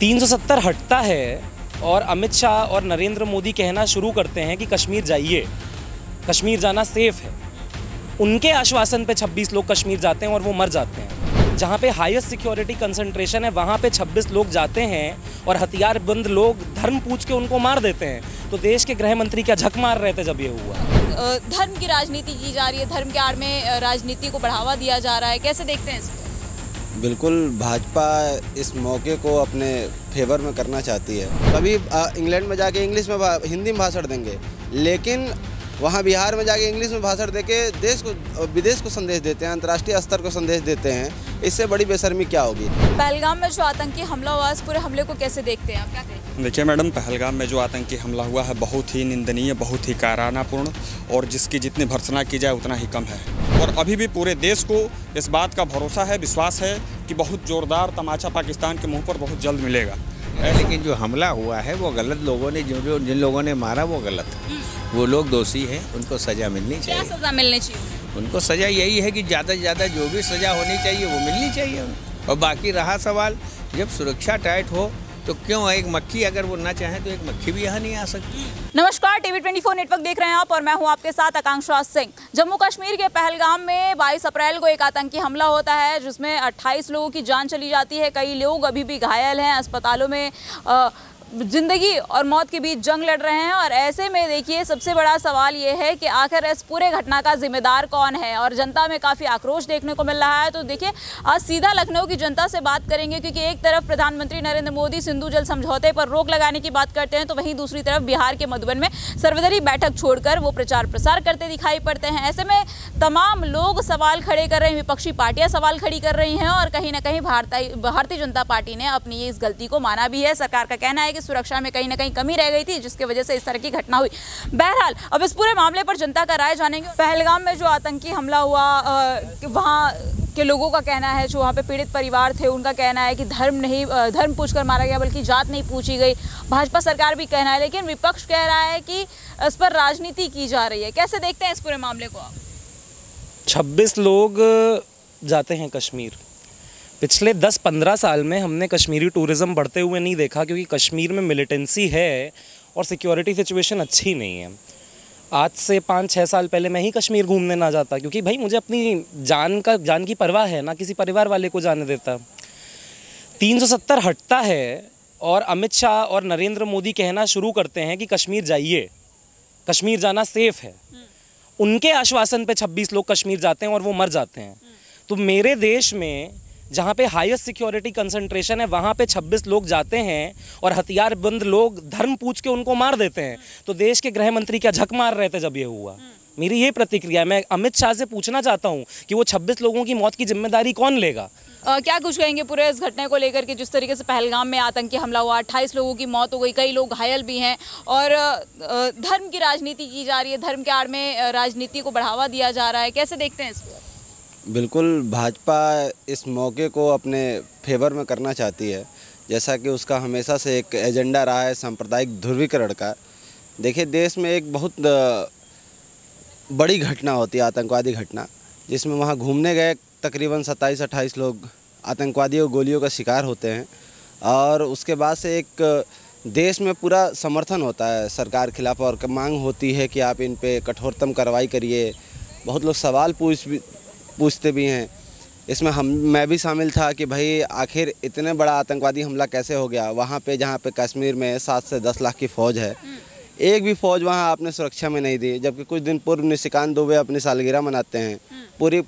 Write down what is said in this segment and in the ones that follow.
370 हटता है और अमित शाह और नरेंद्र मोदी कहना शुरू करते हैं कि कश्मीर जाइए, कश्मीर जाना सेफ है। उनके आश्वासन पे 26 लोग कश्मीर जाते हैं और वो मर जाते हैं। जहाँ पे हाईएस्ट सिक्योरिटी कंसंट्रेशन है वहाँ पे 26 लोग जाते हैं और हथियारबंद लोग धर्म पूछ के उनको मार देते हैं। तो देश के गृह मंत्री क्या झक मार रहे थे जब ये हुआ? धर्म की राजनीति की जा रही है, धर्म के आड़ में राजनीति को बढ़ावा दिया जा रहा है, कैसे देखते हैं इसको? बिल्कुल, भाजपा इस मौके को अपने फेवर में करना चाहती है। कभी इंग्लैंड में जाके इंग्लिश में हिंदी में भाषण देंगे, लेकिन वहाँ बिहार में जाके इंग्लिश में भाषण देके देश को विदेश को संदेश देते हैं, अंतर्राष्ट्रीय स्तर को संदेश देते हैं। इससे बड़ी बेशर्मी क्या होगी? पहलगाम में जो आतंकी हमला हुआ, इस पूरे हमले को कैसे देखते हैं आप, क्या कहेंगे? देखिए मैडम, पहलगाम में जो आतंकी हमला हुआ है बहुत ही निंदनीय, बहुत ही कायरानापूर्ण और जिसकी जितनी भर्त्सना की जाए उतना ही कम है। और अभी भी पूरे देश को इस बात का भरोसा है, विश्वास है कि बहुत ज़ोरदार तमाचा पाकिस्तान के मुंह पर बहुत जल्द मिलेगा। लेकिन जो हमला हुआ है वो गलत लोगों ने, जिन लोगों ने मारा वो गलत, वो लोग दोषी हैं, उनको सज़ा मिलनी चाहिए। क्या सज़ा मिलनी चाहिए? उनको सज़ा यही है कि ज़्यादा से ज़्यादा जो भी सज़ा होनी चाहिए वो मिलनी चाहिए उनको। और बाकी रहा सवाल, जब सुरक्षा टाइट हो तो क्यों एक मक्खी, अगर वो ना चाहे तो एक मक्खी भी यहाँ नहीं आ सकती। नमस्कार, टीवी 24 नेटवर्क देख रहे हैं आप और मैं हूं आपके साथ आकांक्षा सिंह। जम्मू कश्मीर के पहलगाम में 22 अप्रैल को एक आतंकी हमला होता है जिसमें 28 लोगों की जान चली जाती है। कई लोग अभी भी घायल हैं, अस्पतालों में जिंदगी और मौत के बीच जंग लड़ रहे हैं। और ऐसे में देखिए, सबसे बड़ा सवाल ये है कि आखिर इस पूरे घटना का जिम्मेदार कौन है, और जनता में काफ़ी आक्रोश देखने को मिल रहा है। तो देखिए, आज सीधा लखनऊ की जनता से बात करेंगे, क्योंकि एक तरफ प्रधानमंत्री नरेंद्र मोदी सिंधु जल समझौते पर रोक लगाने की बात करते हैं, तो वहीं दूसरी तरफ बिहार के मधुबन में सर्वदलीय बैठक छोड़कर वो प्रचार प्रसार करते दिखाई पड़ते हैं। ऐसे में तमाम लोग सवाल खड़े कर रहे हैं, विपक्षी पार्टियां सवाल खड़ी कर रही हैं, और कहीं ना कहीं भारतीय जनता पार्टी ने अपनी इस गलती को माना भी है। सरकार का कहना है कि सुरक्षा में कहीं ना कहीं कमी रह गई थी, जिसकी वजह से इस तरह की घटना हुई। बहरहाल, अब इस पूरे मामले पर जनता का राय जानेंगे। पहलगाम में जो आतंकी हमला हुआ, वहाँ के लोगों का कहना है, जो वहाँ पे पीड़ित परिवार थे उनका कहना है कि धर्म पूछकर मारा गया, बल्कि जात नहीं पूछी गई। भाजपा सरकार भी कहना है, लेकिन विपक्ष कह रहा है कि इस पर राजनीति की जा रही है। कैसे देखते हैं इस पूरे मामले को आप? 26 लोग जाते हैं कश्मीर। पिछले 10-15 साल में हमने कश्मीरी टूरिज़्म बढ़ते हुए नहीं देखा, क्योंकि कश्मीर में मिलिटेंसी है और सिक्योरिटी सिचुएशन अच्छी नहीं है। आज से 5-6 साल पहले मैं ही कश्मीर घूमने ना जाता, क्योंकि भाई मुझे अपनी जान की परवाह है, ना किसी परिवार वाले को जाने देता। 370 हटता है और अमित शाह और नरेंद्र मोदी कहना शुरू करते हैं कि कश्मीर जाइए, कश्मीर जाना सेफ है। उनके आश्वासन पे 26 लोग कश्मीर जाते हैं और वो मर जाते हैं। तो मेरे देश में जहाँ पे हाईएस्ट सिक्योरिटी कंसंट्रेशन है वहाँ पे 26 लोग जाते हैं और हथियारबंद लोग धर्म पूछ के उनको मार देते हैं। तो देश के गृह मंत्री क्या झक मार रहे थे जब ये हुआ? मेरी ये प्रतिक्रिया है। मैं अमित शाह से पूछना चाहता हूँ कि वो 26 लोगों की मौत की जिम्मेदारी कौन लेगा? क्या कुछ कहेंगे पूरे इस घटने को लेकर के, जिस तरीके से पहलगाम में आतंकी हमला हुआ, 28 लोगों की मौत हो गई, कई लोग घायल भी हैं, और धर्म की राजनीति की जा रही है, धर्म के आड़ में राजनीति को बढ़ावा दिया जा रहा है, कैसे देखते हैं इसको? बिल्कुल, भाजपा इस मौके को अपने फेवर में करना चाहती है, जैसा कि उसका हमेशा से एक एजेंडा रहा है सांप्रदायिक ध्रुवीकरण का। देखिए, देश में एक बहुत बड़ी घटना होती है, आतंकवादी घटना, जिसमें वहाँ घूमने गए तकरीबन 27-28 लोग आतंकवादियों गोलियों का शिकार होते हैं। और उसके बाद से एक देश में पूरा समर्थन होता है सरकार खिलाफ, और मांग होती है कि आप इन पे कठोरतम कार्रवाई करिए। बहुत लोग सवाल पूछते भी हैं। इसमें मैं भी शामिल था कि भाई आखिर इतने बड़ा आतंकवादी हमला कैसे हो गया वहाँ पे, जहाँ पे कश्मीर में 7 से 10 लाख की फ़ौज है। एक भी फ़ौज वहाँ आपने सुरक्षा में नहीं दी, जबकि कुछ दिन पूर्व निशिकांत दुबे अपनी सालगिरह मनाते हैं। पूरी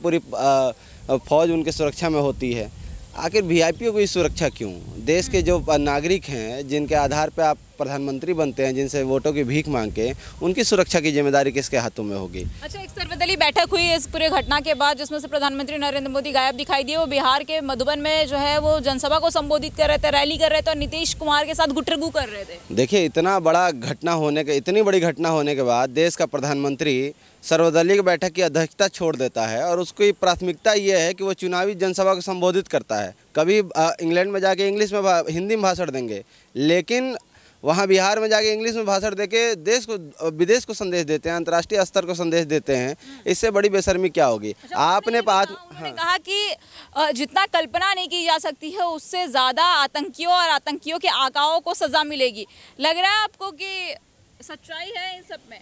फ़ौज उनके सुरक्षा में होती है। आखिर वीआईपीओ की सुरक्षा क्यों? देश के जो नागरिक हैं, जिनके आधार पर आप प्रधानमंत्री बनते हैं, जिनसे वोटों की भीख मांग के, उनकी सुरक्षा की जिम्मेदारी किसके हाथों में होगी? अच्छा, एक सर्वदलीय बैठक हुई इस पूरे घटना के बाद, जिसमें से प्रधानमंत्री नरेंद्र मोदी गायब दिखाई दिए। वो बिहार के मधुबन में जो है वो जनसभा को संबोधित कर रहे थे, रैली कर रहे थे, और नीतीश कुमार के साथ गुटरगू कर रहे थे। देखिए, इतनी बड़ी घटना होने के बाद देश का प्रधानमंत्री सर्वदलीय बैठक की अध्यक्षता छोड़ देता है, और उसकी प्राथमिकता ये है कि वो चुनावी जनसभा को संबोधित करता है। कभी इंग्लैंड में जाके इंग्लिश में हिंदी में भाषण देंगे, लेकिन वहाँ बिहार में जाके इंग्लिश में भाषण देके देश को विदेश को संदेश देते हैं, अंतर्राष्ट्रीय स्तर को संदेश देते हैं। इससे बड़ी बेशर्मी क्या होगी? आपने कहा कि जितना कल्पना नहीं की जा सकती है उससे ज़्यादा आतंकियों और आतंकियों के आकाओं को सज़ा मिलेगी। लग रहा है आपको कि सच्चाई है इन सब में?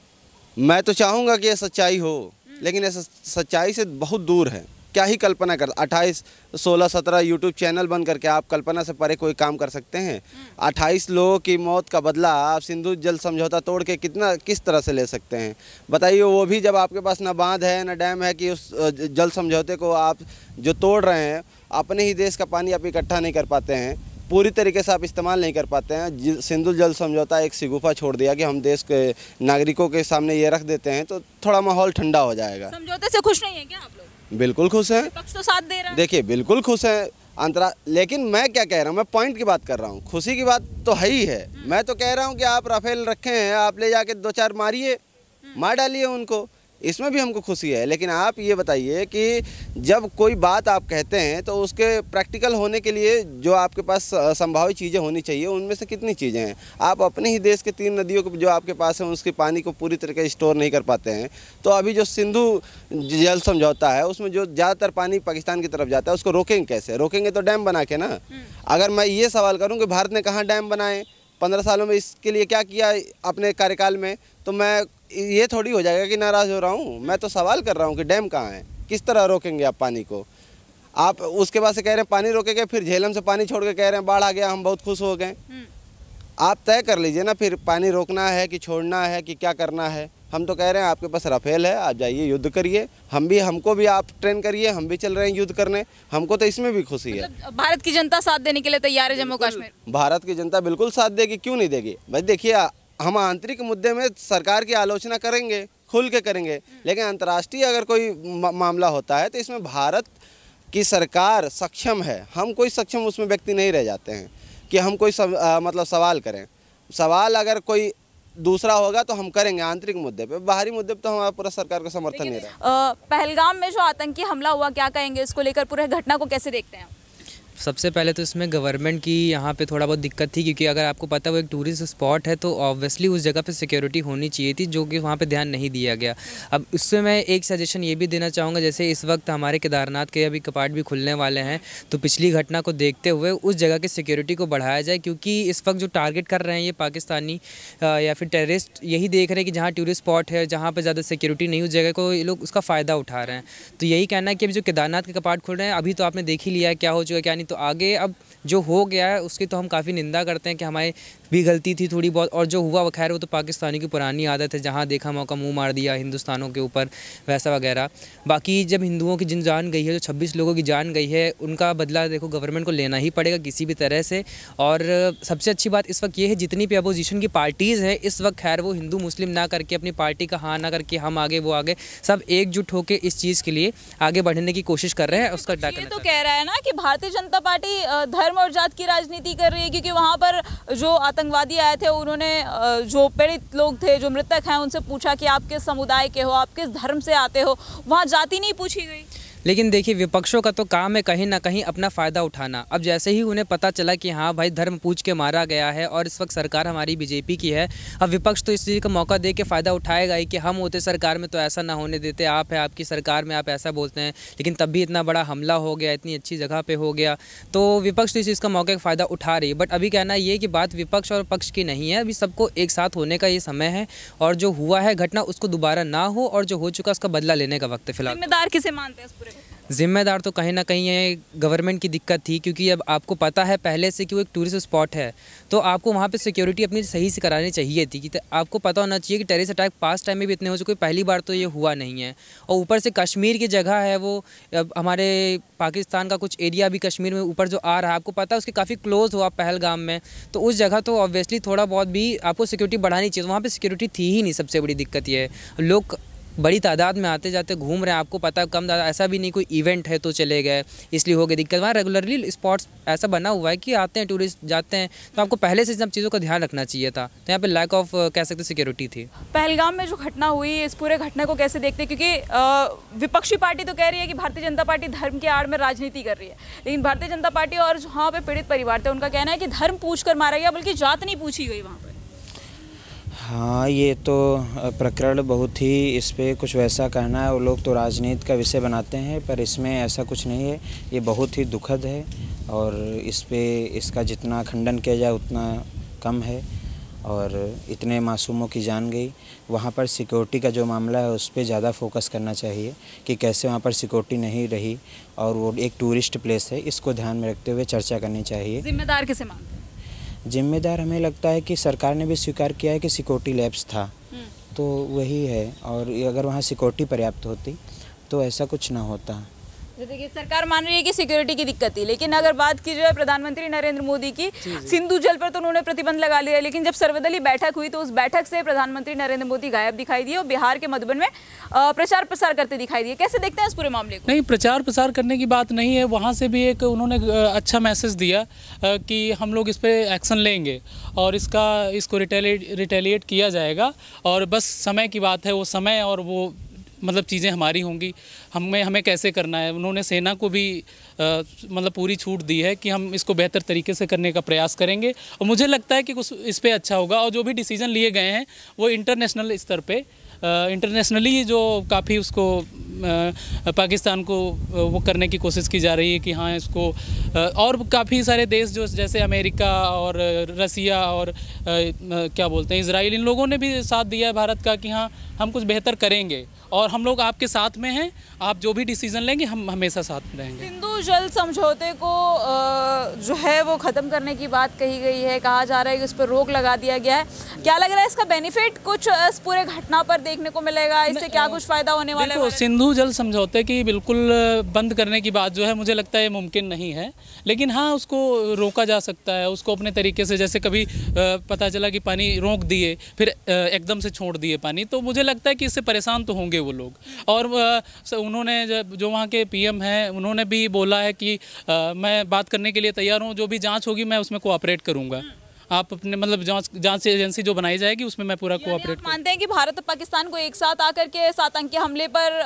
मैं तो चाहूँगा कि ये सच्चाई हो, लेकिन ये सच्चाई से बहुत दूर है। क्या ही कल्पना कर 28, 16, 17 यूट्यूब चैनल बंद करके आप कल्पना से परे कोई काम कर सकते हैं? 28 लोगों की मौत का बदला आप सिंधु जल समझौता तोड़ के किस तरह से ले सकते हैं? बताइए, वो भी जब आपके पास ना बांध है ना डैम है कि उस जल समझौते को आप जो तोड़ रहे हैं, अपने ही देश का पानी आप इकट्ठा नहीं कर पाते हैं, पूरी तरीके से आप इस्तेमाल नहीं कर पाते हैं। सिंधु जल समझौता एक सिगुफा छोड़ दिया कि हम देश के नागरिकों के सामने ये रख देते हैं तो थोड़ा माहौल ठंडा हो जाएगा। समझौते से खुश नहीं है क्या आप लोग? बिल्कुल खुश हैं। विपक्ष तो साथ दे रहा है। देखिए, बिल्कुल खुश हैं लेकिन मैं क्या कह रहा हूँ, मैं पॉइंट की बात कर रहा हूँ। खुशी की बात तो है ही है। मैं तो कह रहा हूँ कि आप राफेल रखे हैं, आप ले जाके 2-4 मारिए, मार डालिए उनको, इसमें भी हमको खुशी है। लेकिन आप ये बताइए कि जब कोई बात आप कहते हैं तो उसके प्रैक्टिकल होने के लिए जो आपके पास संभावित चीज़ें होनी चाहिए, उनमें से कितनी चीज़ें हैं? आप अपने ही देश के 3 नदियों को जो आपके पास है उसके पानी को पूरी तरीके से स्टोर नहीं कर पाते हैं। तो अभी जो सिंधु जल समझौता है उसमें जो ज़्यादातर पानी पाकिस्तान की तरफ जाता है उसको रोकेंगे कैसे? रोकेंगे तो डैम बना के ना। अगर मैं ये सवाल करूँ कि भारत ने कहाँ डैम बनाए 15 सालों में, इसके लिए क्या किया अपने कार्यकाल में, तो मैं ये थोड़ी हो जाएगा कि नाराज़ हो रहा हूँ। मैं तो सवाल कर रहा हूँ कि डैम कहाँ है, किस तरह रोकेंगे आप पानी को? आप उसके बाद से कह रहे हैं पानी रोकेंगे, फिर झेलम से पानी छोड़ के कह रहे हैं बाढ़ आ गया, हम बहुत खुश हो गए। आप तय कर लीजिए ना, फिर पानी रोकना है कि छोड़ना है कि क्या करना है। हम तो कह रहे हैं आपके पास राफेल है, आप जाइए युद्ध करिए, हमको भी आप ट्रेन करिए, हम भी चल रहे हैं युद्ध करने, हमको तो इसमें भी खुशी है। भारत की जनता साथ देने के लिए तैयार है जम्मू कश्मीर? भारत की जनता बिल्कुल साथ देगी, क्यों नहीं देगी भाई? देखिए, हम आंतरिक मुद्दे में सरकार की आलोचना करेंगे, खुल के करेंगे, लेकिन अंतर्राष्ट्रीय अगर कोई मामला होता है तो इसमें भारत की सरकार सक्षम है। हम कोई सक्षम उसमें व्यक्ति नहीं रह जाते हैं कि हम कोई मतलब सवाल करें। सवाल अगर कोई दूसरा होगा तो हम करेंगे आंतरिक मुद्दे पे, बाहरी मुद्दे पे तो हमारा पूरा सरकार का समर्थन नहीं रहा। पहलगाम में जो आतंकी हमला हुआ, क्या कहेंगे इसको लेकर? पूरे घटना को कैसे देखते हैं? सबसे पहले तो इसमें गवर्नमेंट की यहाँ पे थोड़ा बहुत दिक्कत थी, क्योंकि अगर आपको पता है वो एक टूरिस्ट स्पॉट है तो ऑब्वियसली उस जगह पे सिक्योरिटी होनी चाहिए थी, जो कि वहाँ पे ध्यान नहीं दिया गया। अब उससे मैं एक सजेशन ये भी देना चाहूँगा, जैसे इस वक्त हमारे केदारनाथ के अभी कपाट भी खुलने वाले हैं, तो पिछली घटना को देखते हुए उस जगह की सिक्योरिटी को बढ़ाया जाए, क्योंकि इस वक्त जो टारगेट कर रहे हैं ये पाकिस्तानी या फिर टेररिस्ट यही देख रहे हैं कि जहाँ टूरिस्ट स्पॉट है, जहाँ पर ज़्यादा सिक्योरिटी नहीं, उस जगह को ये लोग उसका फ़ायदा उठा रहे हैं। तो यही कहना है कि अभी जो केदारनाथ के कपाट खुल रहे हैं, अभी तो आपने देख ही लिया है क्या हो चुका है क्या नहीं, तो आगे अब जो हो गया है उसकी तो हम काफ़ी निंदा करते हैं कि हमारी भी गलती थी थोड़ी बहुत, और जो हुआ वो खैर वो तो पाकिस्तानी की पुरानी आदत है, जहाँ देखा मौका मुंह मार दिया हिंदुस्तानों के ऊपर, वैसा वगैरह। बाकी जब हिंदुओं की जिन जान गई है, जो 26 लोगों की जान गई है, उनका बदला देखो गवर्नमेंट को लेना ही पड़ेगा किसी भी तरह से। और सबसे अच्छी बात इस वक्त ये है, जितनी भी अपोजिशन की पार्टीज़ हैं इस वक्त खैर वो हिंदू मुस्लिम ना करके, अपनी पार्टी का हाँ ना करके, हम आगे वो आगे, सब एकजुट होकर इस चीज़ के लिए आगे बढ़ने की कोशिश कर रहे हैं। उसका ये तो कह रहा है ना कि भारतीय जनता पार्टी धर्म और जात की राजनीति कर रही है, क्योंकि वहाँ पर जो आतंकवादी आए थे उन्होंने जो पीड़ित लोग थे, जो मृतक हैं, उनसे पूछा कि आप किस समुदाय के हो, आप किस धर्म से आते हो, वहाँ जाति नहीं पूछी गई। लेकिन देखिए, विपक्षों का तो काम है कहीं ना कहीं अपना फ़ायदा उठाना। अब जैसे ही उन्हें पता चला कि हाँ भाई धर्म पूछ के मारा गया है और इस वक्त सरकार हमारी बीजेपी की है, अब विपक्ष तो इस चीज़ का मौका दे के फ़ायदा उठाएगा ही कि हम होते सरकार में तो ऐसा ना होने देते, आप है आपकी सरकार में आप ऐसा बोलते हैं, लेकिन तब भी इतना बड़ा हमला हो गया, इतनी अच्छी जगह पर हो गया, तो विपक्ष तो इस चीज़ का मौके का फ़ायदा उठा रही है। बट अभी कहना ये कि बात विपक्ष और पक्ष की नहीं है, अभी सबको एक साथ होने का ये समय है, और जो हुआ है घटना उसको दोबारा ना हो, और जो हो चुका उसका बदला लेने का वक्त है फिलहाल। जिम्मेदार किसे मानते हैं इस पूरे? जिम्मेदार तो कहीं ना कहीं ये गवर्नमेंट की दिक्कत थी, क्योंकि अब आपको पता है पहले से कि वो एक टूरिस्ट स्पॉट है, तो आपको वहाँ पे सिक्योरिटी अपनी सही से करानी चाहिए थी। कि आपको पता होना चाहिए कि टेररिस्ट अटैक पास्ट टाइम में भी इतने हो चुके, पहली बार तो ये हुआ नहीं है। और ऊपर से कश्मीर की जगह है वो, हमारे पाकिस्तान का कुछ एरिया भी कश्मीर में ऊपर जो आ रहा है, आपको पता है उसके काफ़ी क्लोज हो आप पहलगाम में, तो उस जगह तो ऑब्वियसली थोड़ा बहुत भी आपको सिक्योरिटी बढ़ानी चाहिए। वहाँ पर सिक्योरिटी थी ही नहीं, सबसे बड़ी दिक्कत ये है। लोग बड़ी तादाद में आते जाते घूम रहे हैं, आपको पता है कम ज़्यादा ऐसा भी नहीं कोई इवेंट है तो चले गए, इसलिए हो गई दिक्कत। वहाँ रेगुलरली स्पॉट्स ऐसा बना हुआ है कि आते हैं टूरिस्ट जाते हैं, तो आपको पहले से सब चीज़ों का ध्यान रखना चाहिए था। तो यहाँ पे लैक ऑफ कह सकते सिक्योरिटी थी। पहलगाम में जो घटना हुई, इस पूरे घटना को कैसे देखते हैं? क्योंकि विपक्षी पार्टी तो कह रही है कि भारतीय जनता पार्टी धर्म के आड़ में राजनीति कर रही है, लेकिन भारतीय जनता पार्टी और जहाँ पे पीड़ित परिवार थे उनका कहना है कि धर्म पूछ कर मारा गया, बल्कि जात नहीं पूछी गई वहाँ पर। हाँ, ये तो प्रकरण बहुत ही, इस पे कुछ वैसा कहना है, वो लोग तो राजनीति का विषय बनाते हैं, पर इसमें ऐसा कुछ नहीं है। ये बहुत ही दुखद है और इस पे इसका जितना खंडन किया जाए उतना कम है। और इतने मासूमों की जान गई। वहाँ पर सिक्योरिटी का जो मामला है उस पर ज़्यादा फोकस करना चाहिए कि कैसे वहाँ पर सिक्योरिटी नहीं रही, और वो एक टूरिस्ट प्लेस है, इसको ध्यान में रखते हुए चर्चा करनी चाहिए। जिम्मेदार किसे मानते हैं? जिम्मेदार हमें लगता है कि सरकार ने भी स्वीकार किया है कि सिक्योरिटी लैप्स था, तो वही है। और अगर वहाँ सिक्योरिटी पर्याप्त होती तो ऐसा कुछ ना होता। देखिए, सरकार मान रही है कि सिक्योरिटी की दिक्कत थी, लेकिन अगर बात की जाए प्रधानमंत्री नरेंद्र मोदी की, सिंधु जल पर तो उन्होंने प्रतिबंध लगा लिया, लेकिन जब सर्वदलीय बैठक हुई तो उस बैठक से प्रधानमंत्री नरेंद्र मोदी गायब दिखाई दिए और बिहार के मधुबन में प्रचार प्रसार करते दिखाई दिए। कैसे देखते हैं इस पूरे मामले को? नहीं, प्रचार प्रसार करने की बात नहीं है, वहाँ से भी एक उन्होंने अच्छा मैसेज दिया कि हम लोग इस पर एक्शन लेंगे और इसको रिटेलिएट किया जाएगा, और बस समय की बात है, वो समय और वो मतलब चीज़ें हमारी होंगी, हमें कैसे करना है। उन्होंने सेना को भी मतलब पूरी छूट दी है कि हम इसको बेहतर तरीके से करने का प्रयास करेंगे, और मुझे लगता है कि कुछ इस पे अच्छा होगा। और जो भी डिसीजन लिए गए हैं वो इंटरनेशनल स्तर पे, इंटरनेशनली जो काफ़ी उसको पाकिस्तान को वो करने की कोशिश की जा रही है कि हाँ इसको, और काफ़ी सारे देश जो जैसे अमेरिका और रसिया और क्या बोलते हैं इजराइल, इन लोगों ने भी साथ दिया है भारत का कि हाँ हम कुछ बेहतर करेंगे और हम लोग आपके साथ में हैं, आप जो भी डिसीजन लेंगे हम हमेशा साथ में रहेंगे। सिंधु जल समझौते को जो है वो ख़त्म करने की बात कही गई है, कहा जा रहा है कि उस पर रोक लगा दिया गया है। क्या लग रहा है इसका बेनिफिट कुछ इस पूरे घटना पर देखने को मिलेगा? इससे क्या कुछ फ़ायदा होने वाला है? सिंधु जल समझौते की बिल्कुल बंद करने की बात जो है मुझे लगता है मुमकिन नहीं है, लेकिन हाँ उसको रोका जा सकता है, उसको अपने तरीके से। जैसे कभी पता चला कि पानी रोक दिए फिर एकदम से छोड़ दिए पानी, तो मुझे लगता है कि इससे परेशान तो होंगे वो लोग। और उन्होंने जो वहाँ के पीएम हैं उन्होंने भी बोला है कि मैं बात करने के लिए तैयार हूँ, जो भी जांच होगी मैं उसमें कोऑपरेट करूँगा। आप अपने मतलब जांच एजेंसी जो बनाई जाएगी उसमें मैं पूरा कोऑपरेट। मानते हैं कि भारत और पाकिस्तान को एक साथ आकर के इस आतंकी हमले पर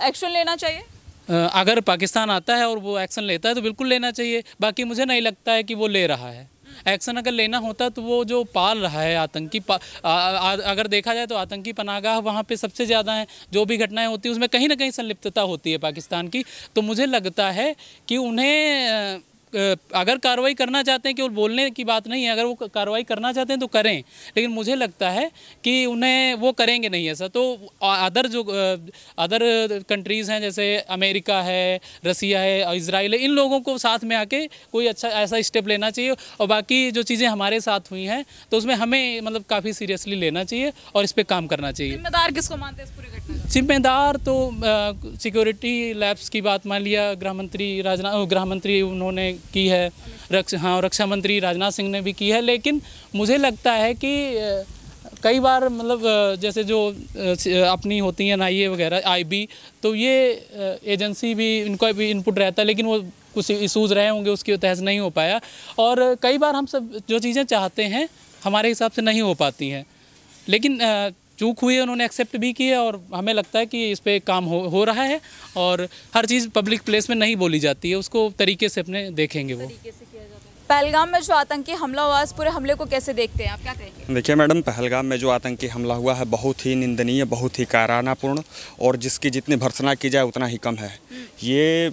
एक्शन लेना चाहिए? अगर पाकिस्तान आता है और वो एक्शन लेता है तो बिल्कुल लेना चाहिए, बाकी मुझे नहीं लगता है कि वो ले रहा है। एक्शन अगर लेना होता तो वो जो पाल रहा है आतंकी अगर देखा जाए तो आतंकी पनाहगाह वहाँ पे सबसे ज़्यादा हैं। जो भी घटनाएं होती हैं उसमें कहीं ना कहीं संलिप्तता होती है पाकिस्तान की, तो मुझे लगता है कि उन्हें अगर कार्रवाई करना चाहते हैं, केवल बोलने की बात नहीं है, अगर वो कार्रवाई करना चाहते हैं तो करें, लेकिन मुझे लगता है कि उन्हें वो करेंगे नहीं ऐसा। तो अदर कंट्रीज़ हैं जैसे अमेरिका है, रसिया है, इजराइल है, इन लोगों को साथ में आके कोई अच्छा ऐसा स्टेप लेना चाहिए। और बाकी जो चीज़ें हमारे साथ हुई हैं तो उसमें हमें मतलब काफ़ी सीरियसली लेना चाहिए और इस पर काम करना चाहिए। जिम्मेदार किसको मानते हैं इस पूरे घटना का? जिम्मेदार तो सिक्योरिटी लैब्स की बात मान लिया, गृह मंत्री उन्होंने की है, रक्षा मंत्री राजनाथ सिंह ने भी की है, लेकिन मुझे लगता है कि कई बार मतलब जैसे जो अपनी होती हैं NIA वगैरह IB, तो ये एजेंसी भी इनका भी इनपुट रहता है, लेकिन वो कुछ इशूज़ रहे होंगे उसकी तहस नहीं हो पाया। और कई बार हम सब जो चीज़ें चाहते हैं हमारे हिसाब से नहीं हो पाती हैं, लेकिन चूक हुई है, उन्होंने एक्सेप्ट भी की है और हमें लगता है कि इस पे काम हो रहा है। और हर चीज़ पब्लिक प्लेस में नहीं बोली जाती है, उसको तरीके से अपने देखेंगे वो। पहलगाम में जो आतंकी हमला हुआ, इस पूरे हमले को कैसे देखते हैं आप, क्या कहेंगे? देखिए मैडम, पहलगाम में जो आतंकी हमला हुआ है बहुत ही निंदनीय, बहुत ही कायरानापूर्ण, और जिसकी जितनी भर्त्सना की जाए उतना ही कम है। ये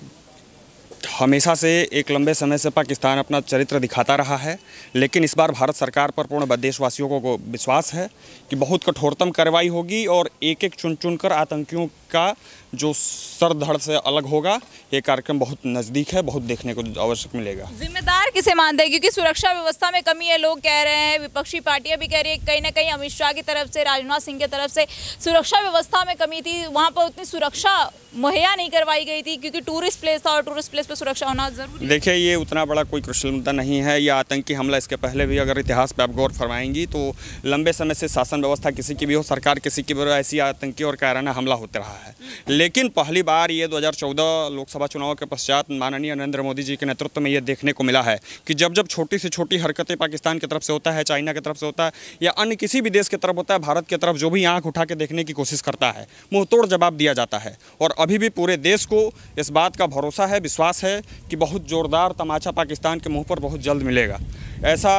हमेशा से एक लंबे समय से पाकिस्तान अपना चरित्र दिखाता रहा है, लेकिन इस बार भारत सरकार पर पूर्ण देशवासियों को विश्वास है कि बहुत कठोरतम कार्रवाई होगी और एक एक चुन कर आतंकियों का जो सर धड़ से अलग होगा। ये कार्यक्रम बहुत नज़दीक है, बहुत देखने को आवश्यक मिलेगा। जिम्मेदार किसे मानते हैं? क्योंकि सुरक्षा व्यवस्था में कमी है, लोग कह रहे हैं, विपक्षी पार्टियां भी कह रही है, कहीं ना कहीं अमित शाह की तरफ से, राजनाथ सिंह की तरफ से सुरक्षा व्यवस्था में कमी थी, वहाँ पर उतनी सुरक्षा मुहैया नहीं करवाई गई थी, क्योंकि टूरिस्ट प्लेस था और टूरिस्ट प्लेस पर सुरक्षा होना जरूरी है। देखिए, ये उतना बड़ा कोई क्रुशियल मुद्दा नहीं है। ये आतंकी हमला, इसके पहले भी अगर इतिहास पर आप गौर फरमाएंगी तो लंबे समय से शासन व्यवस्था किसी की भी हो, सरकार किसी की भी हो, ऐसी आतंकी और कायराना हमला होता रहा है। लेकिन पहली बार ये 2014 लोकसभा चुनाव के पश्चात माननीय नरेंद्र मोदी जी के नेतृत्व में ये देखने को मिला है कि जब छोटी से छोटी हरकतें पाकिस्तान की तरफ से होता है, चाइना की तरफ से होता है या अन्य किसी भी देश की तरफ होता है, भारत की तरफ जो भी आंख उठा के देखने की कोशिश करता है, मुंह तोड़ जवाब दिया जाता है। और अभी भी पूरे देश को इस बात का भरोसा है, विश्वास है कि बहुत ज़ोरदार तमाचा पाकिस्तान के मुँह पर बहुत जल्द मिलेगा। ऐसा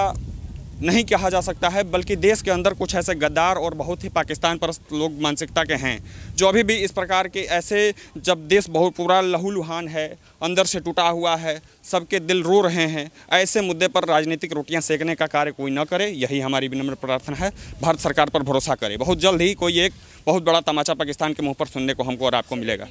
नहीं कहा जा सकता है, बल्कि देश के अंदर कुछ ऐसे गद्दार और बहुत ही पाकिस्तान परस्त लोग मानसिकता के हैं जो अभी भी इस प्रकार के ऐसे, जब देश बहुत पूरा लहूलुहान है, अंदर से टूटा हुआ है, सबके दिल रो रहे हैं, ऐसे मुद्दे पर राजनीतिक रोटियां सेकने का कार्य कोई न करे, यही हमारी विनम्र प्रार्थना है। भारत सरकार पर भरोसा करे, बहुत जल्द ही कोई एक बहुत बड़ा तमाचा पाकिस्तान के मुंह पर सुनने को हमको और आपको मिलेगा।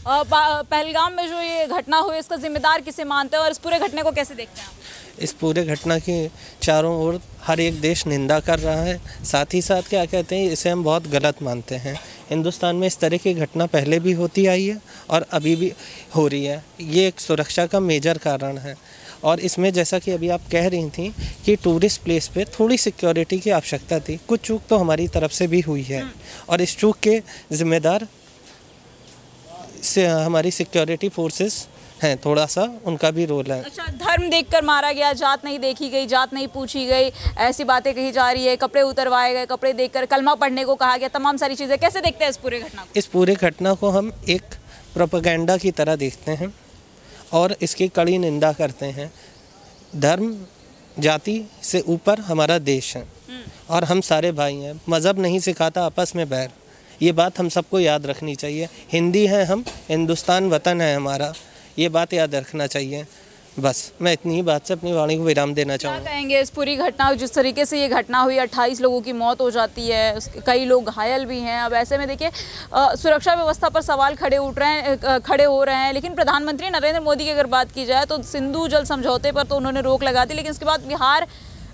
पहलगाम में जो ये घटना हुई, इसका जिम्मेदार किसे मानते हैं और इस पूरे घटने को कैसे देखते हैं आप? इस पूरे घटना की चारों ओर हर एक देश निंदा कर रहा है, साथ ही साथ क्या कहते हैं, इसे हम बहुत गलत मानते हैं। हिंदुस्तान में इस तरह की घटना पहले भी होती आई है और अभी भी हो रही है। ये एक सुरक्षा का मेजर कारण है और इसमें जैसा कि अभी आप कह रही थी कि टूरिस्ट प्लेस पे थोड़ी सिक्योरिटी की आवश्यकता थी। कुछ चूक तो हमारी तरफ से भी हुई है और इस चूक के जिम्मेदार से हमारी सिक्योरिटी फोर्सेस हैं, थोड़ा सा उनका भी रोल है। अच्छा, धर्म देखकर मारा गया, जात नहीं देखी गई, जात नहीं पूछी गई, ऐसी बातें कही जा रही है, कपड़े उतरवाए गए, कपड़े देखकर कलमा पढ़ने को कहा गया, तमाम सारी चीज़ें, कैसे देखते हैं इस पूरे घटना को? इस पूरे घटना को हम एक प्रोपेगेंडा की तरह देखते हैं और इसकी कड़ी निंदा करते हैं। धर्म जाति से ऊपर हमारा देश है और हम सारे भाई हैं। मज़हब नहीं सिखाता आपस में बैर, ये बात हम सबको याद रखनी चाहिए। हिंदी हैं हम, हिंदुस्तान वतन है हमारा, ये बात याद रखना चाहिए। बस मैं इतनी ही बात से अपनी वाणी को विराम देना चाहूँगा। क्या कहेंगे इस पूरी घटना, जिस तरीके से ये घटना हुई, 28 लोगों की मौत हो जाती है, कई लोग घायल भी हैं। अब ऐसे में देखिए सुरक्षा व्यवस्था पर सवाल खड़े हो रहे हैं, लेकिन प्रधानमंत्री नरेंद्र मोदी की अगर बात की जाए तो सिंधु जल समझौते पर तो उन्होंने रोक लगा दी, लेकिन उसके बाद बिहार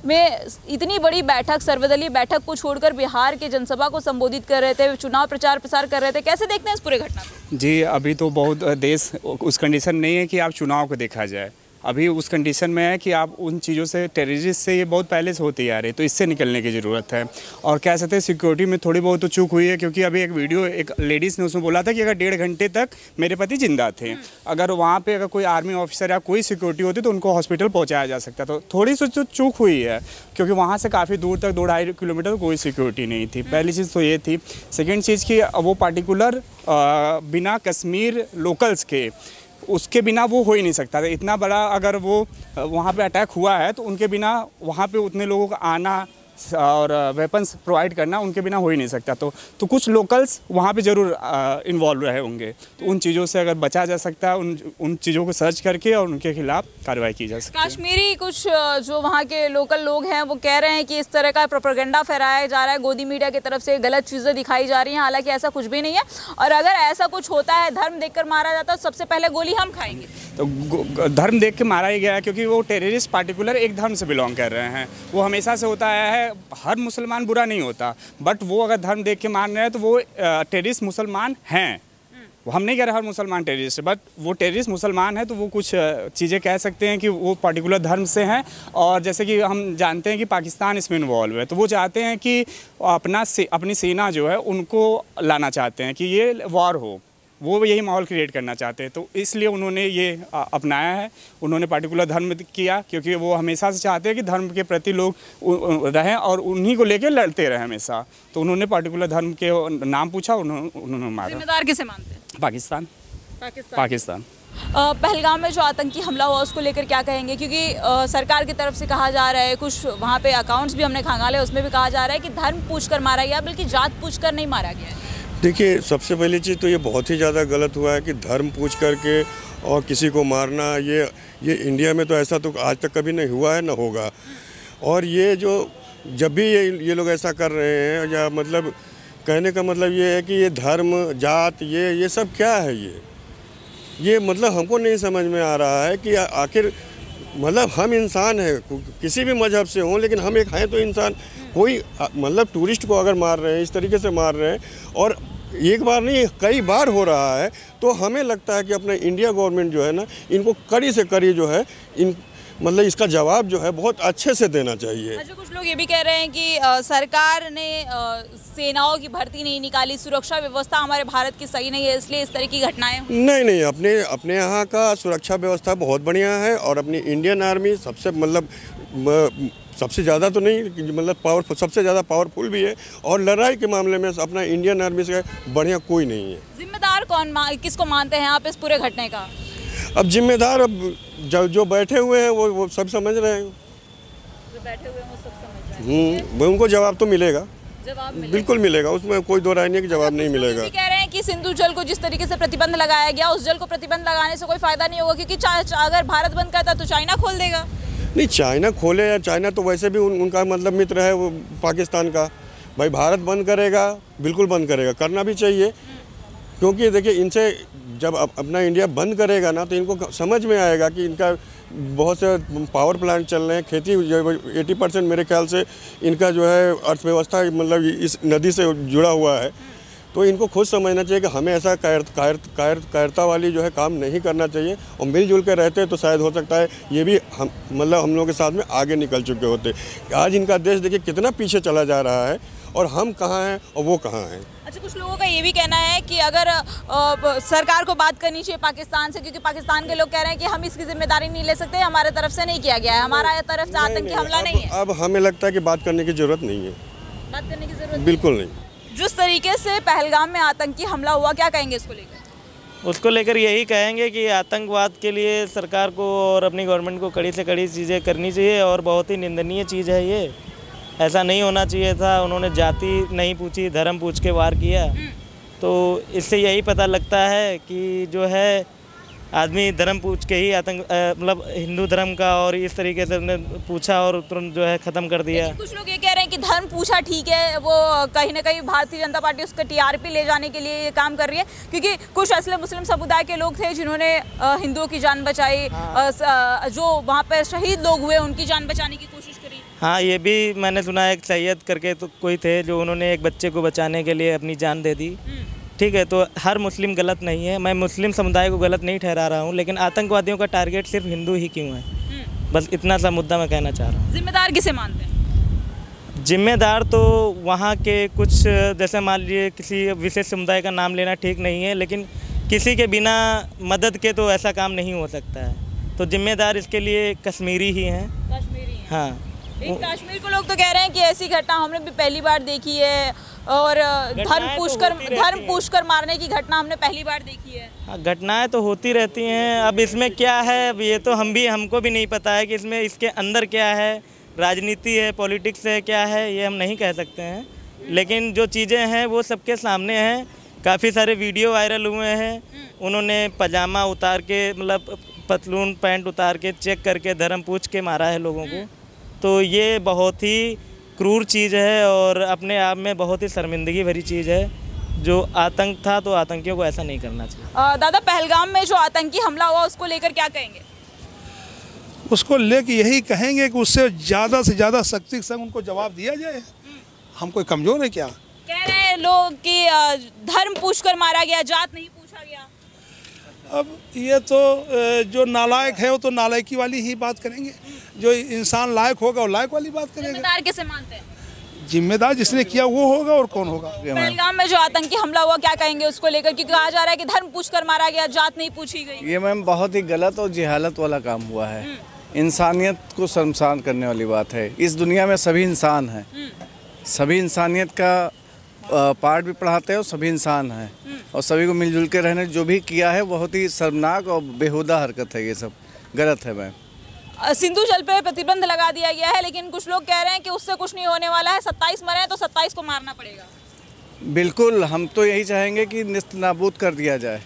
में इतनी बड़ी बैठक, सर्वदलीय बैठक को छोड़कर बिहार के जनसभा को संबोधित कर रहे थे, चुनाव प्रचार प्रसार कर रहे थे। कैसे देखते हैं इस पूरे घटना को? जी, अभी तो बहुत देश उस कंडीशन नहीं है कि आप चुनाव को देखा जाए। अभी उस कंडीशन में है कि आप उन चीज़ों से, टेररिस्ट से ये बहुत पहले से होती आ रही है, तो इससे निकलने की ज़रूरत है। और कह सकते हैं सिक्योरिटी में थोड़ी बहुत तो चूक हुई है, क्योंकि अभी एक वीडियो एक लेडीज़ ने उसमें बोला था कि अगर 1.5 घंटे तक मेरे पति जिंदा थे, अगर वहाँ पे अगर कोई आर्मी ऑफिसर या कोई सिक्योरिटी होती तो उनको हॉस्पिटल पहुँचाया जा सकता। तो थोड़ी सी तो चूक हुई है, क्योंकि वहाँ से काफ़ी दूर तक 2-2.5 किलोमीटर कोई सिक्योरिटी नहीं थी। पहली चीज़ तो ये थी। सेकेंड चीज़ कि वो पार्टिकुलर बिना कश्मीर लोकल्स के, उसके बिना वो हो ही नहीं सकता था। इतना बड़ा अगर वो वहाँ पे अटैक हुआ है तो उनके बिना वहाँ पे उतने लोगों का आना और वेपन्स प्रोवाइड करना उनके बिना हो ही नहीं सकता। तो कुछ लोकल्स वहाँ पे ज़रूर इन्वॉल्व रहे होंगे। तो उन चीज़ों से अगर बचा जा सकता है, उन चीज़ों को सर्च करके और उनके खिलाफ कार्रवाई की जा सकती है। कश्मीरी कुछ जो वहाँ के लोकल लोग हैं वो कह रहे हैं कि इस तरह का प्रोपेगेंडा फहराया जा रहा है, गोदी मीडिया की तरफ से गलत चीज़ें दिखाई जा रही हैं, हालांकि ऐसा कुछ भी नहीं है। और अगर ऐसा कुछ होता है, धर्म देखकर मारा जाता है, तो सबसे पहले गोली हम खाएंगे। तो धर्म देख के मारा ही गया है, क्योंकि वो टेररिस्ट पार्टिकुलर एक धर्म से बिलोंग कर रहे हैं। वो हमेशा से होता आया है। हर मुसलमान बुरा नहीं होता, बट वो अगर धर्म देख के मान रहे हैं तो वो टेररिस्ट मुसलमान हैं। वो हम नहीं कह रहे हर मुसलमान टेररिस्ट, बट वो टेररिस्ट मुसलमान है, तो वो कुछ चीज़ें कह सकते हैं कि वो पर्टिकुलर धर्म से हैं। और जैसे कि हम जानते हैं कि पाकिस्तान इसमें इन्वॉल्व है, तो वो चाहते हैं कि अपनी सेना जो है उनको लाना चाहते हैं कि ये वॉर हो, वो यही माहौल क्रिएट करना चाहते हैं। तो इसलिए उन्होंने ये अपनाया है। उन्होंने पार्टिकुलर धर्म किया, क्योंकि वो हमेशा से चाहते हैं कि धर्म के प्रति लोग रहें और उन्हीं को लेकर लड़ते रहें हमेशा। तो उन्होंने पार्टिकुलर धर्म के नाम पूछा, उन्होंने मारा। जिम्मेदार किसे मानते हैं? पाकिस्तान। पहलगाम में जो आतंकी हमला हुआ उसको लेकर क्या कहेंगे? क्योंकि सरकार की तरफ से कहा जा रहा है, कुछ वहाँ पे अकाउंट्स भी हमने खंगाले, उसमें भी कहा जा रहा है कि धर्म पूछकर मारा गया, बल्कि जात पूछकर नहीं मारा गया है। देखिए, सबसे पहली चीज़ तो ये बहुत ही ज़्यादा गलत हुआ है कि धर्म पूछ करके और किसी को मारना। ये इंडिया में तो ऐसा तो आज तक कभी नहीं हुआ है, ना होगा। और ये जो जब भी ये लोग ऐसा कर रहे हैं, या मतलब कहने का मतलब ये है कि ये धर्म जात ये सब क्या है? ये मतलब हमको नहीं समझ में आ रहा है कि आखिर मतलब हम इंसान हैं, किसी भी मजहब से हों, लेकिन हम एक हैं तो इंसान। कोई मतलब टूरिस्ट को अगर मार रहे हैं, इस तरीके से मार रहे हैं, और एक बार नहीं कई बार हो रहा है, तो हमें लगता है कि अपने इंडिया गवर्नमेंट जो है ना, इनको कड़ी से कड़ी जो है मतलब इसका जवाब जो है बहुत अच्छे से देना चाहिए। अच्छा, कुछ लोग ये भी कह रहे हैं कि सरकार ने सेनाओं की भर्ती नहीं निकाली, सुरक्षा व्यवस्था हमारे भारत की सही नहीं है, इसलिए इस तरह की घटनाएं हुई। नहीं, अपने यहाँ का सुरक्षा व्यवस्था बहुत बढ़िया है, और अपनी इंडियन आर्मी सबसे मतलब सबसे ज़्यादा तो नहीं, मतलब पावरफुल, सबसे ज़्यादा पावरफुल भी है। और लड़ाई के मामले में अपना इंडियन आर्मी से बढ़िया कोई नहीं है। जिम्मेदार किसको मानते हैं आप इस पूरे घटने का? अब जिम्मेदार अब जो बैठे हुए हैं वो सब समझ रहे हैं। जो बैठे हुए हैं वो सब समझ उनको जवाब तो मिलेगा, जवाब मिलेगा। बिल्कुल मिलेगा, उसमें कोई दो राय नहीं है कि जवाब नहीं मिलेगा। कह रहे हैं कि सिंधु जल को जिस तरीके से प्रतिबंध लगाया गया, उस जल को प्रतिबंध लगाने से कोई फायदा नहीं होगा, क्योंकि अगर भारत बंद करता तो चाइना खोल देगा। नहीं, चाइना खोले या चाइना तो वैसे भी उनका मतलब मित्र है वो पाकिस्तान का। भाई भारत बंद करेगा, बिल्कुल बंद करेगा, करना भी चाहिए, क्योंकि देखिए इनसे जब अपना इंडिया बंद करेगा ना तो इनको समझ में आएगा कि इनका बहुत से पावर प्लांट चल रहे हैं, खेती 80% मेरे ख्याल से इनका जो है अर्थव्यवस्था मतलब इस नदी से जुड़ा हुआ है। तो इनको खुद समझना चाहिए कि हमें ऐसा कायरता वाली जो है काम नहीं करना चाहिए, और मिलजुल के रहते तो शायद हो सकता है ये भी हम लोगों के साथ में आगे निकल चुके होते। आज इनका देश देखिए कितना पीछे चला जा रहा है, और हम कहाँ हैं और वो कहाँ हैं। अच्छा, कुछ लोगों का ये भी कहना है कि अगर सरकार को बात करनी चाहिए पाकिस्तान से, क्योंकि पाकिस्तान के लोग कह रहे हैं कि हम इसकी जिम्मेदारी नहीं ले सकते, हमारे तरफ से नहीं किया गया है, हमारा तरफ से आतंकी हमला नहीं है। अब हमें लगता है कि बात करने की जरूरत नहीं है, बात करने की जरूरत बिल्कुल नहीं। जिस तरीके से पहलगाम में आतंकी हमला हुआ, क्या कहेंगे इसको लेकर? उसको लेकर यही कहेंगे कि आतंकवाद के लिए सरकार को और अपनी गवर्नमेंट को कड़ी से कड़ी चीज़ें करनी चाहिए, और बहुत ही निंदनीय चीज़ है ये, ऐसा नहीं होना चाहिए था। उन्होंने जाति नहीं पूछी, धर्म पूछ के वार किया, तो इससे यही पता लगता है कि जो है आदमी धर्म पूछ के ही आतंक मतलब हिंदू धर्म का, और इस तरीके से उन्होंने पूछा और तुरंत जो है ख़त्म कर दिया। कुछ लोग ये कह रहे हैं कि धर्म पूछा ठीक है, वो कहीं ना कहीं भारतीय जनता पार्टी उसका टीआरपी ले जाने के लिए ये काम कर रही है, क्योंकि कुछ असली मुस्लिम समुदाय के लोग थे जिन्होंने हिंदुओं की जान बचाई, जो वहाँ पर शहीद लोग हुए उनकी जान बचाने की कोशिश करी। हाँ, ये भी मैंने सुना है, एक सैयद करके तो कोई थे जो उन्होंने एक बच्चे को बचाने के लिए अपनी जान दे दी। ठीक है, तो हर मुस्लिम गलत नहीं है, मैं मुस्लिम समुदाय को गलत नहीं ठहरा रहा हूँ, लेकिन आतंकवादियों का टारगेट सिर्फ हिंदू ही क्यों है, बस इतना सा मुद्दा मैं कहना चाह रहा हूँ। जिम्मेदार किसे मानते हैं? जिम्मेदार तो वहाँ के कुछ, जैसे मान लीजिए किसी विशेष समुदाय का नाम लेना ठीक नहीं है, लेकिन किसी के बिना मदद के तो ऐसा काम नहीं हो सकता है, तो जिम्मेदार इसके लिए कश्मीरी ही हैं। कश्मीरी हैं। हाँ, कश्मीर को लोग तो कह रहे हैं कि ऐसी घटना हमने भी पहली बार देखी है, और धर्म पूछकर मारने की घटना हमने पहली बार देखी है। हाँ, घटनाएं तो होती रहती हैं। अब इसमें क्या है, अब ये तो हमको भी नहीं पता है कि इसमें इसके अंदर क्या है, राजनीति है, पॉलिटिक्स है, क्या है, ये हम नहीं कह सकते हैं, लेकिन जो चीज़ें हैं वो सबके सामने हैं। काफ़ी सारे वीडियो वायरल हुए हैं, उन्होंने पजामा उतार के मतलब पतलून पैंट उतार के चेक करके धर्म पूछ के मारा है लोगों को, तो ये बहुत ही क्रूर चीज़ है और अपने आप में बहुत ही शर्मिंदगी भरी चीज़ है। जो आतंक था तो आतंकियों को ऐसा नहीं करना चाहिए। दादा, पहलगाम में जो आतंकी हमला हुआ उसको लेकर क्या कहेंगे? उसको लेकर यही कहेंगे कि उससे ज़्यादा से ज़्यादा सख्ती के संग उनको जवाब दिया जाए। हम कोई कमज़ोर है क्या? कह रहे हैं लोग कि धर्म पूछकर मारा गया, जात नहीं पूछा गया। अब ये तो जो नालायक है वो तो नालायकी वाली ही बात करेंगे, जो इंसान लायक होगा वो लायक वाली बात करेगा। जिम्मेदार किसे मानते हैं? जिम्मेदार जिसने किया वो होगा, और कौन होगा। पहलगाम में जो आतंकी हमला हुआ, क्या कहेंगे उसको लेकर, क्योंकि कहा जा रहा है कि धर्म पूछकर मारा गया, जात नहीं पूछी गई। ये मैम बहुत ही गलत और जहालत वाला काम हुआ है, इंसानियत को शर्मसार करने वाली बात है। इस दुनिया में सभी इंसान हैं, सभी इंसानियत का पार्ट भी पढ़ाते हैं, और सभी इंसान हैं, और सभी को मिलजुल के रहने जो भी किया है बहुत ही शर्मनाक और बेहुदा हरकत है, ये सब गलत है। मैम, सिंधु जल पे प्रतिबंध लगा दिया गया है, लेकिन कुछ लोग कह रहे हैं कि उससे कुछ नहीं होने वाला है, 27 मरे हैं तो 27 को मारना पड़ेगा। बिल्कुल, हम तो यही चाहेंगे कि निस्त नाबूद कर दिया जाए,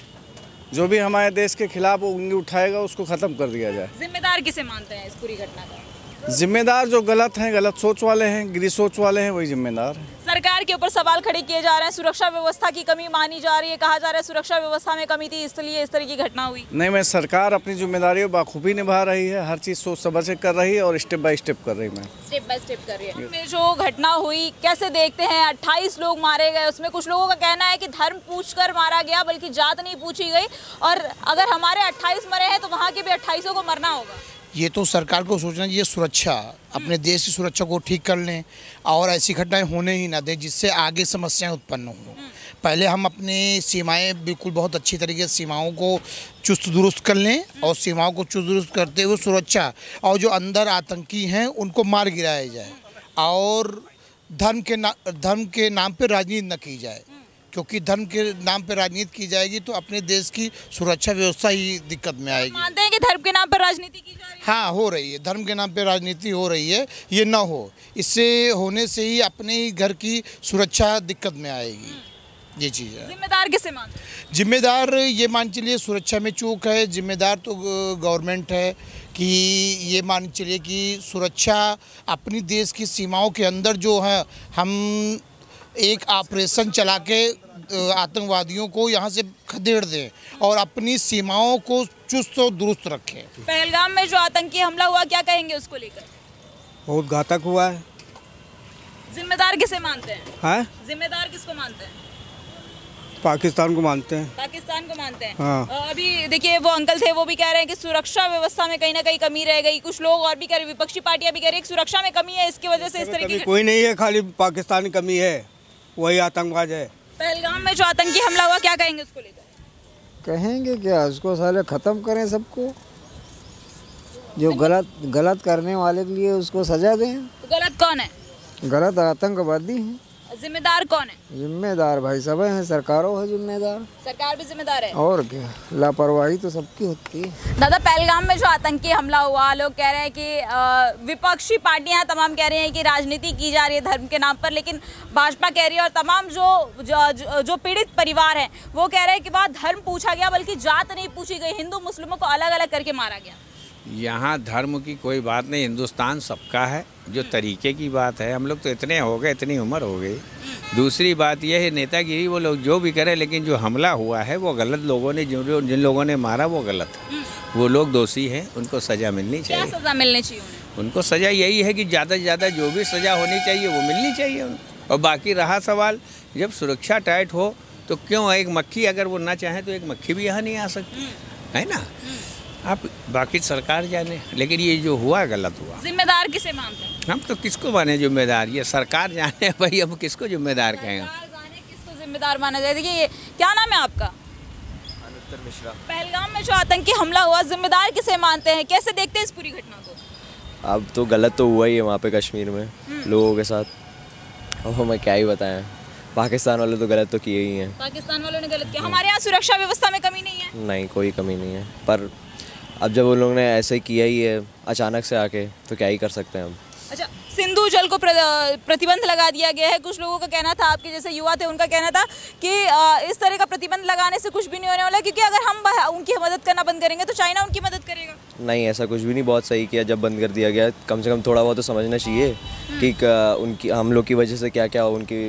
जो भी हमारे देश के खिलाफ उंगली उठाएगा उसको ख़त्म कर दिया जाए। जिम्मेदार किसे मानते हैं इस पूरी घटना का? जिम्मेदार जो गलत हैं, गलत सोच वाले हैं, गिरी सोच वाले हैं, वही जिम्मेदार है। सरकार के ऊपर सवाल खड़े किए जा रहे हैं, सुरक्षा व्यवस्था की कमी मानी जा रही है, कहा जा रहा है सुरक्षा व्यवस्था में कमी थी इसलिए इस तरह की घटना हुई। नहीं, मैं सरकार अपनी जिम्मेदारी बाखूबी निभा रही है, हर चीज़ सोच समझ कर रही है और स्टेप बाय स्टेप कर रही है। स्टेप बाय स्टेप कर रही है। में जो घटना हुई कैसे देखते हैं? 28 लोग मारे गए, उसमें कुछ लोगों का कहना है कि धर्म पूछकर मारा गया, बल्कि जात नहीं पूछी गई, और अगर हमारे 28 मरे हैं तो वहाँ के भी 28 को मरना होगा। ये तो सरकार को सोचना चाहिए, सुरक्षा, अपने देश की सुरक्षा को ठीक कर लें और ऐसी घटनाएं होने ही ना दें जिससे आगे समस्याएं उत्पन्न हों। पहले हम अपनी सीमाएं बिल्कुल बहुत अच्छी तरीके से सीमाओं को चुस्त दुरुस्त कर लें, और सीमाओं को चुस्त दुरुस्त करते हुए सुरक्षा, और जो अंदर आतंकी हैं उनको मार गिराया जाए, और धर्म के नाम पर राजनीति न की जाए, क्योंकि धर्म के नाम पर राजनीति की जाएगी तो अपने देश की सुरक्षा व्यवस्था ही दिक्कत में आएगी। मानते हैं कि धर्म के नाम पर राजनीति की जा रही है? हाँ हो रही है, धर्म के नाम पे राजनीति हो रही है, ये ना हो। इससे होने से ही अपने ही घर की सुरक्षा दिक्कत में आएगी, ये चीज़ है। जिम्मेदार किसे मानते हैं? जिम्मेदार ये मान चलिए सुरक्षा में चूक है, जिम्मेदार तो गवर्नमेंट है कि ये मान चलिए कि सुरक्षा अपनी देश की सीमाओं के अंदर जो है, हम एक ऑपरेशन चला के आतंकवादियों को यहाँ से खदेड़ दें और अपनी सीमाओं को चुस्त और दुरुस्त रखें। पहलगाम में जो आतंकी हमला हुआ, क्या कहेंगे उसको लेकर? बहुत घातक हुआ है। जिम्मेदार किसे मानते हैं? हाँ? जिम्मेदार किसको मानते हैं? पाकिस्तान को मानते हैं। पाकिस्तान को मानते हैं। हाँ। अभी देखिए वो अंकल थे, वो भी कह रहे हैं कि सुरक्षा व्यवस्था में कहीं ना कहीं कमी रह गई। कुछ लोग और भी कह रहे, विपक्षी पार्टियां भी कह रही है कि सुरक्षा में कमी है, इसकी वजह से इस तरीके कोई नहीं है, खाली पाकिस्तान की कमी है, वही आतंकवाद है। पहलगाम में जो आतंकी हमला हुआ, क्या कहेंगे उसको लेकर? कहेंगे क्या, उसको साले ख़त्म करें सबको, जो गलत करने वाले के लिए उसको सजा दें। तो गलत कौन है? गलत आतंकवादी हैं। जिम्मेदार कौन है? जिम्मेदार भाई सब हैं, सरकारों है जिम्मेदार। सरकार भी जिम्मेदार है। और क्या, लापरवाही तो सबकी होती है। दादा, पहलगाम में जो आतंकी हमला हुआ, लोग कह रहे हैं कि विपक्षी पार्टियां तमाम कह रही हैं कि राजनीति की जा रही है धर्म के नाम पर, लेकिन भाजपा कह रही है और तमाम जो पीड़ित परिवार हैं वो कह रहे हैं कि वहाँ धर्म पूछा गया, बल्कि जात नहीं पूछी गई, हिंदू मुस्लिमों को अलग अलग करके मारा गया। यहाँ धर्म की कोई बात नहीं, हिंदुस्तान सबका है। जो तरीके की बात है, हम लोग तो इतने हो गए, इतनी उम्र हो गई। दूसरी बात यह है, नेतागिरी वो लोग जो भी करें, लेकिन जो हमला हुआ है वो गलत लोगों ने, जिन लोगों ने मारा वो गलत है। वो लोग दोषी हैं, उनको सज़ा मिलनी चाहिए। क्या सज़ा मिलनी चाहिए उनको? सज़ा यही है कि ज़्यादा से ज़्यादा जो भी सज़ा होनी चाहिए वो मिलनी चाहिए उनको। और बाकी रहा सवाल, जब सुरक्षा टाइट हो तो क्यों एक मक्खी, अगर वो ना चाहे तो एक मक्खी भी यहाँ नहीं आ सकती है ना। आप बाकी सरकार जाने, लेकिन ये जो हुआ गलत हुआ। जिम्मेदार किसे मानते हैं? हम तो किसको माने जिम्मेदार, ये सरकार जाने भाई, अब किसको जिम्मेदार कहेंगे? किसको जिम्मेदार माना जाए? देखिए, ये क्या नाम है आपका? अनुत्तर मिश्रा। पहलगाम में जो आतंकी हमला हुआ, जिम्मेदार किसे मानते हैं, कैसे देखते हैं इस पूरी घटना को? अब तो गलत तो हुआ ही है वहाँ पे कश्मीर में लोगों के साथ, और मैं क्या ही बताएं, पाकिस्तान वाले तो गलत तो किए ही हैं। पाकिस्तान वालों ने गलत किया। हमारे यहाँ सुरक्षा व्यवस्था में कमी नहीं है? नहीं, कोई कमी नहीं है, पर अब जब उन लोगों ने ऐसे किया ही है अचानक से आके, तो क्या ही कर सकते हैं हम। अच्छा, सिंधु जल को प्रतिबंध लगा दिया गया है। कुछ लोगों का कहना था, आपके जैसे युवा थे उनका कहना था कि इस तरह का प्रतिबंध लगाने से कुछ भी नहीं होने वाला, क्योंकि अगर हम उनकी मदद करना बंद करेंगे तो चाइना उनकी मदद करेगा। नहीं, ऐसा कुछ भी नहीं, बहुत सही किया जब बंद कर दिया गया। कम से कम थोड़ा बहुत तो समझना चाहिए कि उनकी, हम लोग की वजह से क्या क्या उनकी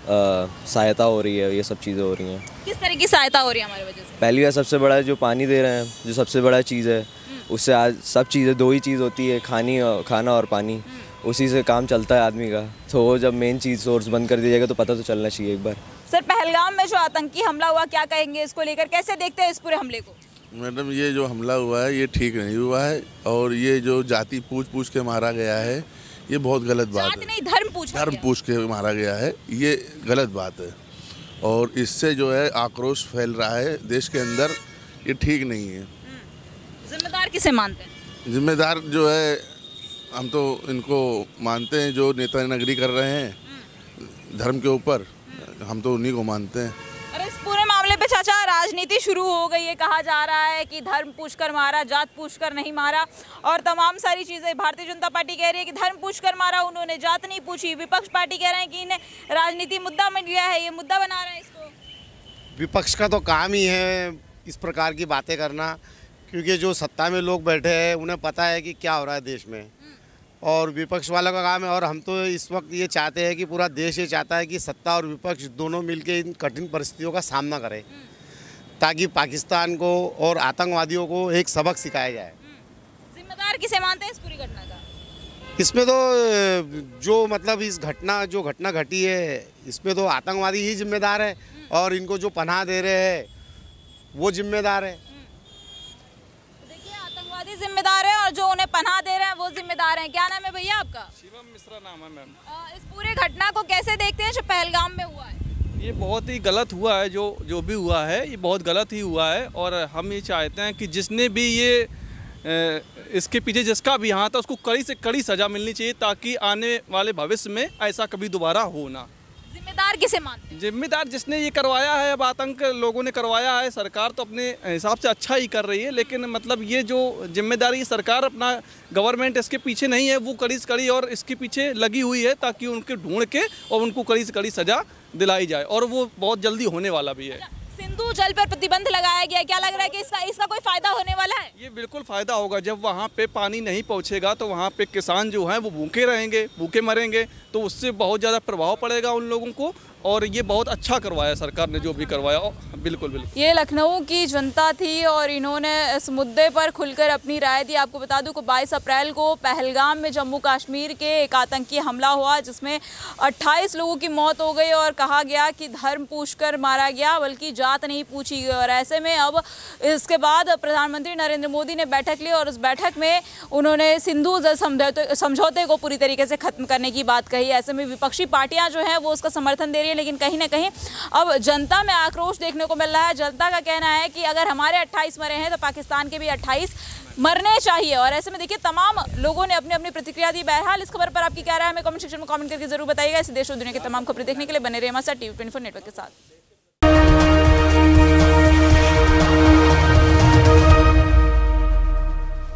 सहायता हो रही है, ये सब चीज़ें हो रही हैं। किस तरह की सहायता हो रही है हमारी वजह से? पहली बार सबसे बड़ा जो पानी दे रहे हैं, जो सबसे बड़ा चीज़ है, उससे आज सब चीज़ें, दो ही चीज़ होती है, खाना और पानी, उसी से काम चलता है आदमी का। तो वो जब मेन चीज़ सोर्स बंद कर दिया जाएगा तो पता तो चलना चाहिए एक बार। सर, पहलगाम में जो आतंकी हमला हुआ, क्या कहेंगे इसको लेकर, कैसे देखते हैं इस पूरे हमले को? मैडम, ये जो हमला हुआ है ये ठीक नहीं हुआ है, और ये जो जाति पूछ के मारा गया है ये बहुत गलत बात है। नहीं, धर्म पूछ के मारा गया है, ये गलत बात है, और इससे जो है आक्रोश फैल रहा है देश के अंदर, ये ठीक नहीं है। जिम्मेदार किसे मानते हैं? जिम्मेदार जो है, हम तो इनको मानते हैं जो नेता नगरी कर रहे हैं धर्म के ऊपर, हम तो उन्हीं को मानते हैं। और इस पूरे मामले पे चाचा राजनीति शुरू हो गई है, कहा जा रहा है कि धर्म पूछकर मारा, जात पूछकर नहीं मारा, और तमाम सारी चीज़ें। भारतीय जनता पार्टी कह रही है कि धर्म पूछकर मारा उन्होंने, जात नहीं पूछी। विपक्ष पार्टी कह रहे हैं कि इन्हें राजनीति मुद्दा बन गया है, ये मुद्दा बना रहा है इसको। विपक्ष का तो काम ही है इस प्रकार की बातें करना, क्योंकि जो सत्ता में लोग बैठे हैं उन्हें पता है कि क्या हो रहा है देश में, और विपक्ष वालों का काम है। और हम तो इस वक्त ये चाहते हैं कि पूरा देश ये चाहता है कि सत्ता और विपक्ष दोनों मिलकर इन कठिन परिस्थितियों का सामना करें, ताकि पाकिस्तान को और आतंकवादियों को एक सबक सिखाया जाए। जिम्मेदार किसे मानते हैं इस पूरी घटना का? इसमें तो जो मतलब इस जो घटना घटी है, इसमें तो आतंकवादी ही जिम्मेदार है, और इनको जो पनाह दे रहे हैं वो जिम्मेदार है। आतंकवादी जिम्मेदार है और जो उन्हें पनाह दे रहे हैं वो जिम्मेदार हैं। क्या नाम है भैया आपका? शिवम मिश्रा नाम है मैम। इस पूरे घटना को कैसे देखते हैं जो पहलगाम में हुआ है? ये बहुत ही गलत हुआ है, जो भी हुआ है ये बहुत गलत ही हुआ है, और हम ये चाहते हैं कि जिसने भी ये इसके पीछे जिसका भी हाथ था उसको कड़ी से कड़ी सज़ा मिलनी चाहिए, ताकि आने वाले भविष्य में ऐसा कभी दोबारा हो ना। जिम्मेदार जिम्मेदार किसे मानते हैं? जिम्मेदार जिसने ये करवाया है, अब आतंक लोगों ने करवाया है। सरकार तो अपने हिसाब से अच्छा ही कर रही है, लेकिन मतलब ये जो जिम्मेदारी सरकार अपना गवर्नमेंट इसके पीछे नहीं है, वो कड़ी से कड़ी और इसके पीछे लगी हुई है ताकि उनके ढूंढ के और उनको कड़ी से कड़ी सजा दिलाई जाए, और वो बहुत जल्दी होने वाला भी है। सिंधु जल पर प्रतिबंध लगाया गया, क्या लग रहा है कि इसका कोई फायदा होने वाला है? ये बिल्कुल फायदा होगा। जब वहाँ पे पानी नहीं पहुँचेगा तो वहाँ पे किसान जो हैं वो भूखे रहेंगे, भूखे मरेंगे, तो उससे बहुत ज़्यादा प्रभाव पड़ेगा उन लोगों को। और ये बहुत अच्छा करवाया सरकार ने जो भी करवाया, बिल्कुल बिल्कुल। ये लखनऊ की जनता थी और इन्होंने इस मुद्दे पर खुलकर अपनी राय दी। आपको बता दूं कि 22 अप्रैल को पहलगाम में जम्मू कश्मीर के एक आतंकी हमला हुआ जिसमें 28 लोगों की मौत हो गई और कहा गया कि धर्म पूछकर मारा गया, बल्कि जात नहीं पूछी गई। और ऐसे में अब इसके बाद प्रधानमंत्री नरेंद्र मोदी ने बैठक ली और उस बैठक में उन्होंने सिंधु जल समझौते को पूरी तरीके से खत्म करने की बात कही। ऐसे में विपक्षी पार्टियां जो हैं वो उसका समर्थन दे रही है, लेकिन कहीं ना कहीं अब जनता में आक्रोश देखने को मिल रहा है। जनता का कहना है कि अगर हमारे 28 मरे हैं तो पाकिस्तान के भी 28 मरने चाहिए। और ऐसे में देखिए तमाम लोगों ने अपनी अपनी प्रतिक्रिया दी। बहरहाल इस खबर पर आपकी क्या राय है हमें कमेंट सेक्शन में कमेंट करके जरूर बताइएगा। इसी देश और दुनिया की तमाम खबरें देखने के लिए बने रहिए हमारे साथ TV24 नेटवर्क के साथ।